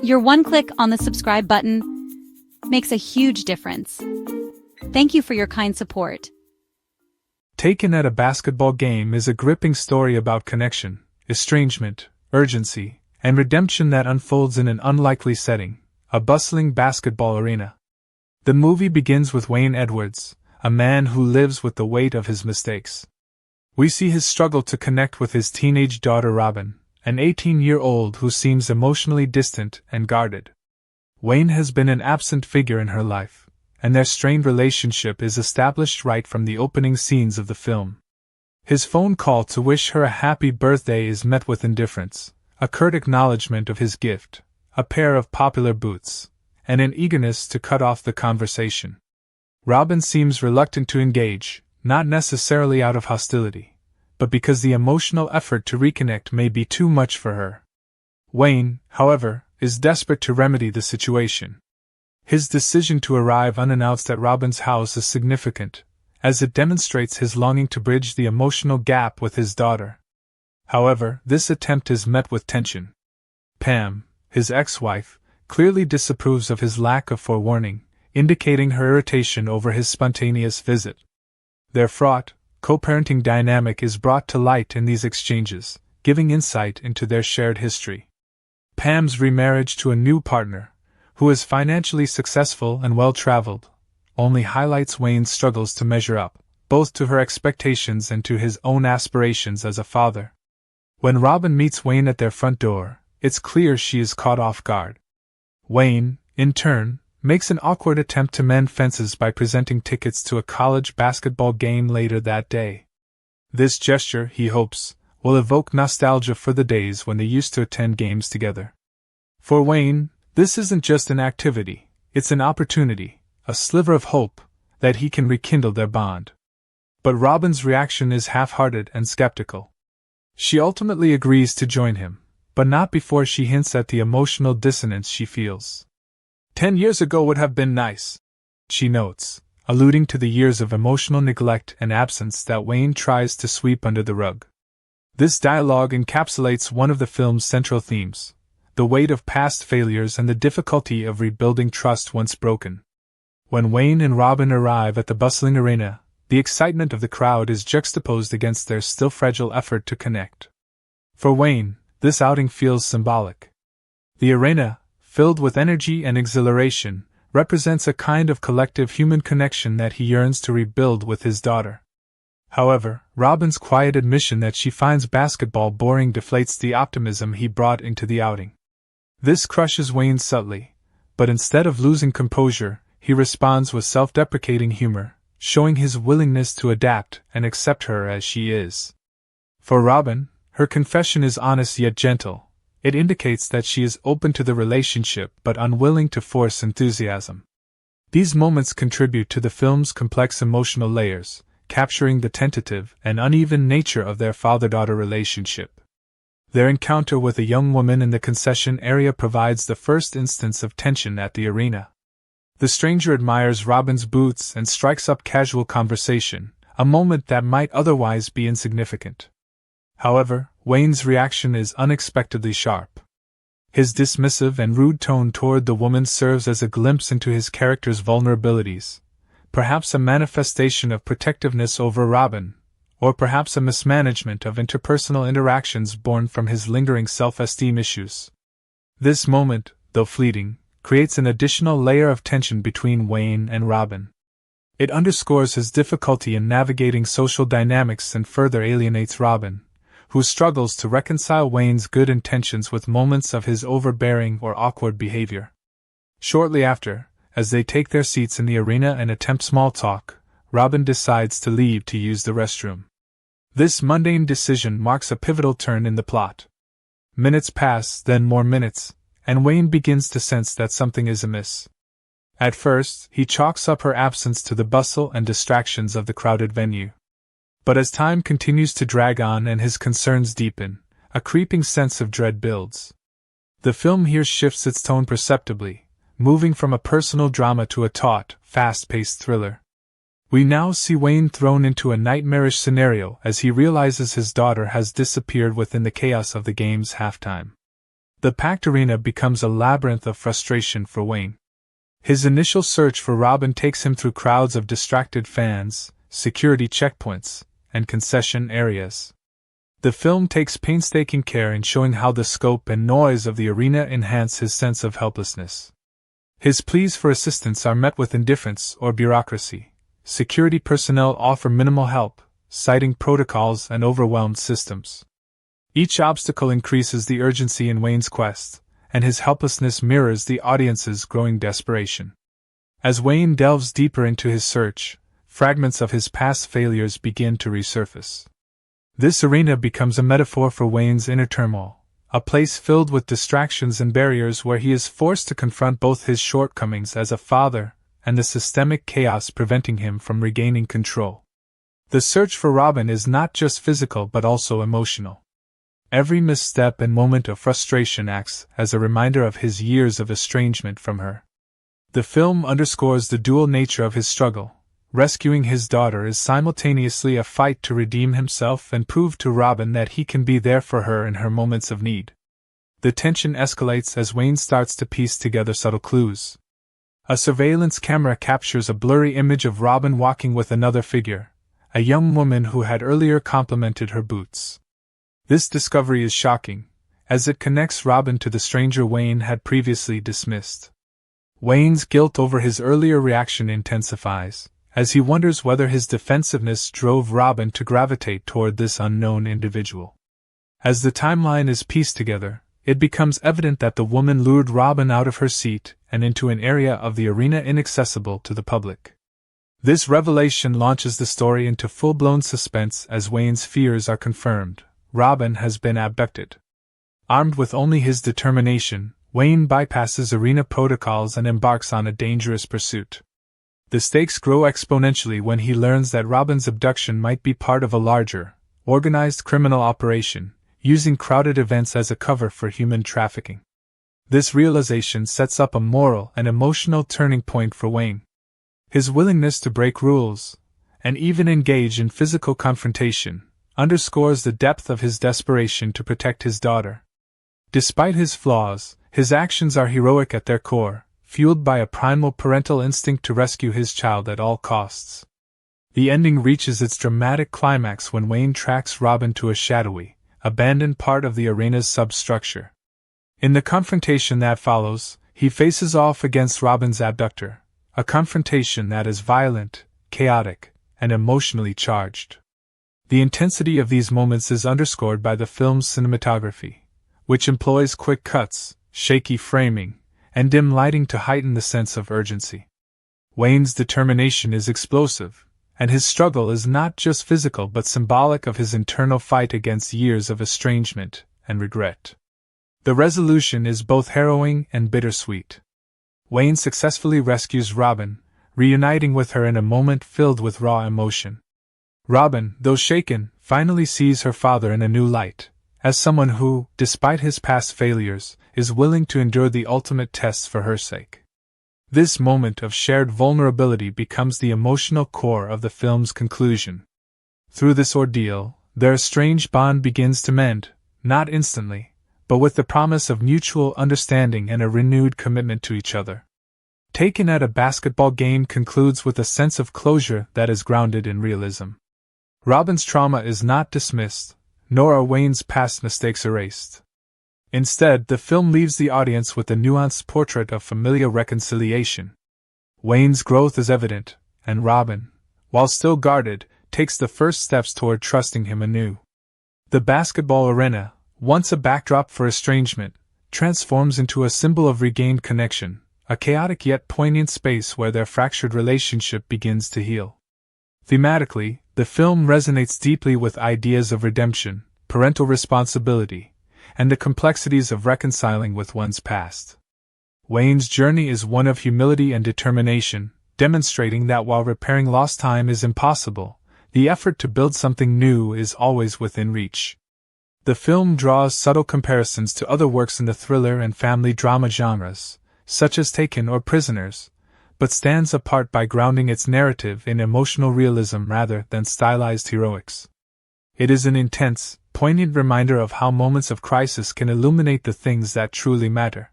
Your one click on the subscribe button makes a huge difference. Thank you for your kind support. Taken at a Basketball Game is a gripping story about connection, estrangement, urgency, and redemption that unfolds in an unlikely setting, a bustling basketball arena. The movie begins with Wayne Edwards, a man who lives with the weight of his mistakes. We see his struggle to connect with his teenage daughter Robin, an 18-year-old who seems emotionally distant and guarded. Wayne has been an absent figure in her life, and their strained relationship is established right from the opening scenes of the film. His phone call to wish her a happy birthday is met with indifference, a curt acknowledgement of his gift, a pair of popular boots, and an eagerness to cut off the conversation. Robin seems reluctant to engage, not necessarily out of hostility, but because the emotional effort to reconnect may be too much for her. Wayne, however, is desperate to remedy the situation. His decision to arrive unannounced at Robin's house is significant, as it demonstrates his longing to bridge the emotional gap with his daughter. However, this attempt is met with tension. Pam, his ex-wife, clearly disapproves of his lack of forewarning, indicating her irritation over his spontaneous visit. Their fraught, co-parenting dynamic is brought to light in these exchanges, giving insight into their shared history. Pam's remarriage to a new partner, who is financially successful and well-traveled, only highlights Wayne's struggles to measure up, both to her expectations and to his own aspirations as a father. When Robin meets Wayne at their front door, it's clear she is caught off guard. Wayne, in turn, makes an awkward attempt to mend fences by presenting tickets to a college basketball game later that day. This gesture, he hopes, will evoke nostalgia for the days when they used to attend games together. For Wayne, this isn't just an activity, it's an opportunity, a sliver of hope, that he can rekindle their bond. But Robin's reaction is half-hearted and skeptical. She ultimately agrees to join him, but not before she hints at the emotional dissonance she feels. 10 years ago would have been nice, she notes, alluding to the years of emotional neglect and absence that Wayne tries to sweep under the rug. This dialogue encapsulates one of the film's central themes, the weight of past failures and the difficulty of rebuilding trust once broken. When Wayne and Robin arrive at the bustling arena, the excitement of the crowd is juxtaposed against their still fragile effort to connect. For Wayne, this outing feels symbolic. The arena, filled with energy and exhilaration, represents a kind of collective human connection that he yearns to rebuild with his daughter. However, Robin's quiet admission that she finds basketball boring deflates the optimism he brought into the outing. This crushes Wayne subtly, but instead of losing composure, he responds with self-deprecating humor, showing his willingness to adapt and accept her as she is. For Robin, her confession is honest yet gentle. It indicates that she is open to the relationship but unwilling to force enthusiasm. These moments contribute to the film's complex emotional layers, capturing the tentative and uneven nature of their father-daughter relationship. Their encounter with a young woman in the concession area provides the first instance of tension at the arena. The stranger admires Robin's boots and strikes up casual conversation, a moment that might otherwise be insignificant. However, Wayne's reaction is unexpectedly sharp. His dismissive and rude tone toward the woman serves as a glimpse into his character's vulnerabilities, perhaps a manifestation of protectiveness over Robin, or perhaps a mismanagement of interpersonal interactions born from his lingering self-esteem issues. This moment, though fleeting, creates an additional layer of tension between Wayne and Robin. It underscores his difficulty in navigating social dynamics and further alienates Robin, who struggles to reconcile Wayne's good intentions with moments of his overbearing or awkward behavior. Shortly after, as they take their seats in the arena and attempt small talk, Robin decides to leave to use the restroom. This mundane decision marks a pivotal turn in the plot. Minutes pass, then more minutes, and Wayne begins to sense that something is amiss. At first, he chalks up her absence to the bustle and distractions of the crowded venue. But as time continues to drag on and his concerns deepen, a creeping sense of dread builds. The film here shifts its tone perceptibly, moving from a personal drama to a taut, fast-paced thriller. We now see Wayne thrown into a nightmarish scenario as he realizes his daughter has disappeared within the chaos of the game's halftime. The packed arena becomes a labyrinth of frustration for Wayne. His initial search for Robin takes him through crowds of distracted fans, security checkpoints, and concession areas. The film takes painstaking care in showing how the scope and noise of the arena enhance his sense of helplessness. His pleas for assistance are met with indifference or bureaucracy. Security personnel offer minimal help, citing protocols and overwhelmed systems. Each obstacle increases the urgency in Wayne's quest, and his helplessness mirrors the audience's growing desperation. As Wayne delves deeper into his search, fragments of his past failures begin to resurface. This arena becomes a metaphor for Wayne's inner turmoil, a place filled with distractions and barriers where he is forced to confront both his shortcomings as a father and the systemic chaos preventing him from regaining control. The search for Robin is not just physical but also emotional. Every misstep and moment of frustration acts as a reminder of his years of estrangement from her. The film underscores the dual nature of his struggle. Rescuing his daughter is simultaneously a fight to redeem himself and prove to Robin that he can be there for her in her moments of need. The tension escalates as Wayne starts to piece together subtle clues. A surveillance camera captures a blurry image of Robin walking with another figure, a young woman who had earlier complimented her boots. This discovery is shocking, as it connects Robin to the stranger Wayne had previously dismissed. Wayne's guilt over his earlier reaction intensifies, as he wonders whether his defensiveness drove Robin to gravitate toward this unknown individual. As the timeline is pieced together, it becomes evident that the woman lured Robin out of her seat and into an area of the arena inaccessible to the public. This revelation launches the story into full-blown suspense as Wayne's fears are confirmed. Robin has been abducted. Armed with only his determination, Wayne bypasses arena protocols and embarks on a dangerous pursuit. The stakes grow exponentially when he learns that Robin's abduction might be part of a larger, organized criminal operation, using crowded events as a cover for human trafficking. This realization sets up a moral and emotional turning point for Wayne. His willingness to break rules, and even engage in physical confrontation, underscores the depth of his desperation to protect his daughter. Despite his flaws, his actions are heroic at their core, fueled by a primal parental instinct to rescue his child at all costs. The ending reaches its dramatic climax when Wayne tracks Robin to a shadowy, abandoned part of the arena's substructure. In the confrontation that follows, he faces off against Robin's abductor, a confrontation that is violent, chaotic, and emotionally charged. The intensity of these moments is underscored by the film's cinematography, which employs quick cuts, shaky framing, and dim lighting to heighten the sense of urgency. Wayne's determination is explosive, and his struggle is not just physical but symbolic of his internal fight against years of estrangement and regret. The resolution is both harrowing and bittersweet. Wayne successfully rescues Robin, reuniting with her in a moment filled with raw emotion. Robin, though shaken, finally sees her father in a new light, as someone who, despite his past failures, is willing to endure the ultimate tests for her sake. This moment of shared vulnerability becomes the emotional core of the film's conclusion. Through this ordeal, their estranged bond begins to mend, not instantly, but with the promise of mutual understanding and a renewed commitment to each other. Taken at a Basketball Game concludes with a sense of closure that is grounded in realism. Robin's trauma is not dismissed, nor are Wayne's past mistakes erased. Instead, the film leaves the audience with a nuanced portrait of familial reconciliation. Wayne's growth is evident, and Robin, while still guarded, takes the first steps toward trusting him anew. The basketball arena, once a backdrop for estrangement, transforms into a symbol of regained connection, a chaotic yet poignant space where their fractured relationship begins to heal. Thematically, the film resonates deeply with ideas of redemption, parental responsibility, and the complexities of reconciling with one's past. Wayne's journey is one of humility and determination, demonstrating that while repairing lost time is impossible, the effort to build something new is always within reach. The film draws subtle comparisons to other works in the thriller and family drama genres, such as Taken or Prisoners, but stands apart by grounding its narrative in emotional realism rather than stylized heroics. It is an intense, poignant reminder of how moments of crisis can illuminate the things that truly matter.